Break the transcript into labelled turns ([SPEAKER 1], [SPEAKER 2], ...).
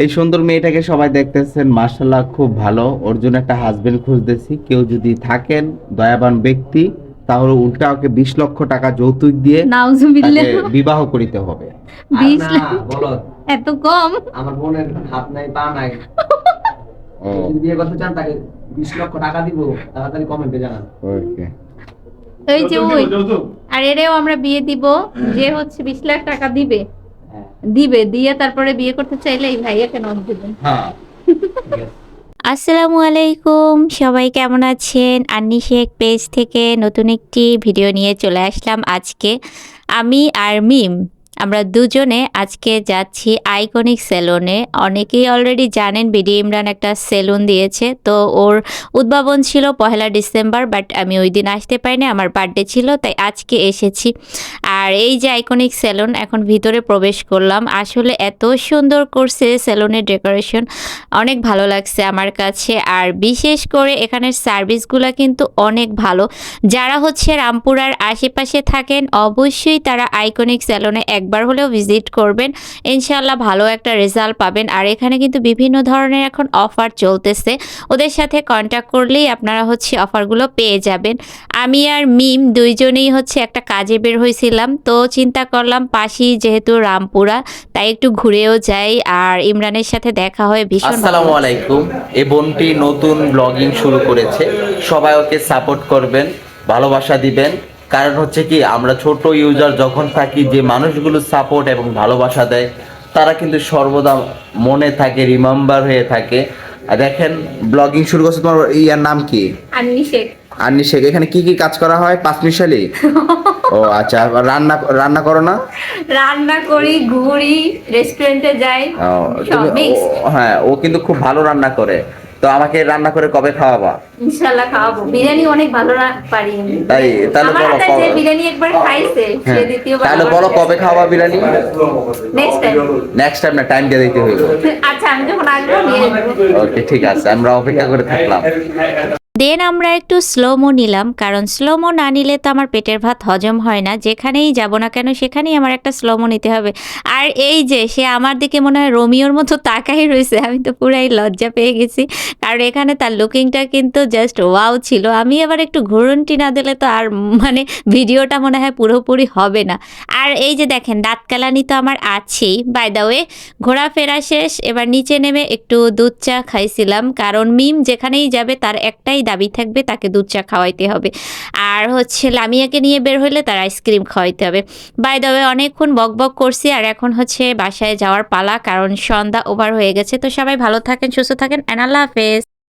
[SPEAKER 1] এই সুন্দর মেয়েটাকে সবাই দেখতেছেন, মার্শাল্লাহ খুব ভালো। ওর জন্য একটা হাজবেন্ড খুঁজতেছি। কেউ যদি থাকেন দয়াবান ব্যক্তি, তাহলে উল্টা ওকে 20 লক্ষ টাকা যৌতুক দিয়ে
[SPEAKER 2] নাউজুবিল্লাহ।
[SPEAKER 1] তাকে বিবাহ করিতে হবে। আর
[SPEAKER 2] 20
[SPEAKER 1] না
[SPEAKER 2] লাখ
[SPEAKER 1] বলো,
[SPEAKER 2] এত কম?
[SPEAKER 1] আমার বোনের হাত নাই পা নাই, ও যদি বিয়ে করতে চান তাকে 20 লক্ষ টাকা দিব। তাড়াতাড়ি কমেন্টে জানান। ওকে।
[SPEAKER 2] ওই যে ওই, আর এরেও আমরা বিয়ে দিব, যে হচ্ছে 20 লাখ টাকা দিবে,
[SPEAKER 1] হ্যাঁ
[SPEAKER 2] দিবে দিয়ে তারপরে বিয়ে করতে চাইলে এই ভাইয়াকে নক দিবেন।
[SPEAKER 1] হ্যাঁ।
[SPEAKER 2] আসসালামু আলাইকুম, সবাই কেমন আছেন? আন্নি শেখ পেজ থেকে নতুন একটি ভিডিও নিয়ে চলে আসলাম আজকে। আমি আর মিম, আমরা দুজনে আজকে যাচ্ছি আইকনিক সেলুনে। অনেকেই অলরেডি জানেন বিডি ইমরান একটা সেলুন দিয়েছে, তো ওর উদ্ভাবন ছিল 1 ডিসেম্বর, বাট আমি ওই দিন আসতে পারিনি, আমার বার্থডে ছিল, তাই আজকে এসেছি। আর এই যে আইকনিক সেলুন, এখন ভিতরে প্রবেশ করলাম। আসলে এত সুন্দর করছে সেলুনের ডেকোরেশন, অনেক ভালো লাগছে আমার কাছে। আর বিশেষ করে এখানের সার্ভিসগুলো কিন্তু অনেক ভালো। যারা হচ্ছে রামপুরার আশেপাশে থাকেন অবশ্যই তারা আইকনিক সেলুনে একবার হলেও ভিজিট করবেন, ইনশাল্লাহ ভালো একটা রেজাল্ট পাবেন। আর এখানে কিন্তু বিভিন্ন ধরনের এখন অফার চলতেছে, ওদের সাথে কন্ট্যাক্ট করলেই আপনারা হচ্ছে অফারগুলো পেয়ে যাবেন। আমি আর মিম দুইজনেই হচ্ছে একটা কাজে বের হয়েছিলাম, তো চিন্তা করলাম পাশেই যেহেতু রামপুরা, তাই একটু ঘুরেও যাই। আর ইমরানের সাথে দেখা হয়ে ভীষণ ভালো
[SPEAKER 3] আসসালামু
[SPEAKER 2] লাগছে।
[SPEAKER 3] আলাইকুম। এই বোনটি নতুন ব্লগিং শুরু করেছে, সবাই ওকে সাপোর্ট করবেন, ভালোবাসা দিবেন। কারণ হচ্ছে কি, আমরা ছোট ইউজার যখন থাকি, যে মানুষগুলো সাপোর্ট এবং ভালোবাসা দেয় তারা কিন্তু সর্বদা মনে থাকে, রিমেম্বার হয়ে থাকে। আর দেখেন, ব্লগিং শুরু করছে, তোমার ইয়ার নাম কি?
[SPEAKER 2] আন্নি শেখ।
[SPEAKER 3] আন্নি শেখ। এখানে কি কি কাজ করা হয়? পাঁচমিশালি? ও আচ্ছা, রান্না রান্না করো না?
[SPEAKER 2] রান্না করি, ঘুরি, রেস্টুরেন্টে যাই,
[SPEAKER 3] ও,
[SPEAKER 2] সব মিক্স।
[SPEAKER 3] হ্যাঁ, ও কিন্তু খুব ভালো রান্না করে। তো আমাকে রান্না করে কবে খাওয়াবা?
[SPEAKER 2] ইনশাআল্লাহ খাওয়াবো। বিরিয়ানি অনেক ভালো পারি আমি।
[SPEAKER 3] তাই? তাহলে
[SPEAKER 2] আমার
[SPEAKER 3] বলো
[SPEAKER 2] হাতে যে
[SPEAKER 3] কবে?
[SPEAKER 2] বিরিয়ানি একবার খাইছে, সে
[SPEAKER 3] হ্যাঁ,
[SPEAKER 2] দ্বিতীয়বার
[SPEAKER 3] তাহলে
[SPEAKER 2] আবার
[SPEAKER 3] বলো
[SPEAKER 2] খাইছে।
[SPEAKER 3] কবে খাওয়াবা biryani?
[SPEAKER 2] Next time.
[SPEAKER 3] Next time না, টাইম দিয়ে দিতে হইব।
[SPEAKER 2] আচ্ছা, আমি যখন আসবো নিয়ে নেবো।
[SPEAKER 3] ওকে, ঠিক আছে, আমরা অপেক্ষা করে থাকলাম।
[SPEAKER 2] দেন আমরা একটু স্লোমো নিলাম, কারণ স্লোমো না নিলে তো আমার পেটের ভাত হজম হয় না। যেখানেই যাব না কেন সেখানেই আমার একটা স্লোমো নিতে হবে। আর এই যে সে আমার দিকে মনে হয় রোমিওর মতো তাকাই রয়েছে, আমি তো পুরাই লজ্জা পেয়ে গেছি, কারণ এখানে তার লুকিংটা কিন্তু জাস্ট ওয়াও ছিল। আমি আবার একটু ঘুরন্টি না দিলে তো আর মানে ভিডিওটা মনে হয় পুরোপুরি হবে না। আর এই যে দেখেন, দাঁত কালানি তো আমার আছেই। বাই দ্য ওয়ে, ঘোরাফেরা শেষ, এবার নিচে নেমে একটু দুধ চা খাইছিলাম, কারণ মিম যেখানেই যাবে তার একটাই দাবি থাকবে, তাকে দুধ চা খাওয়াইতে হবে। আর হচ্ছে লামিয়াকে নিয়ে বের হইলে তার আইসক্রিম খাওয়াইতে হবে। বাই দ্য ওয়ে, অনেকক্ষণ বক বক করছি, আর এখন হচ্ছে বাসায় যাওয়ার পালা, কারণ সন্ধ্যা ওভার হয়ে গেছে। তো সবাই ভালো থাকেন, সুস্থ থাকেন, অ্যান্ড আল্লাহ হাফেজ।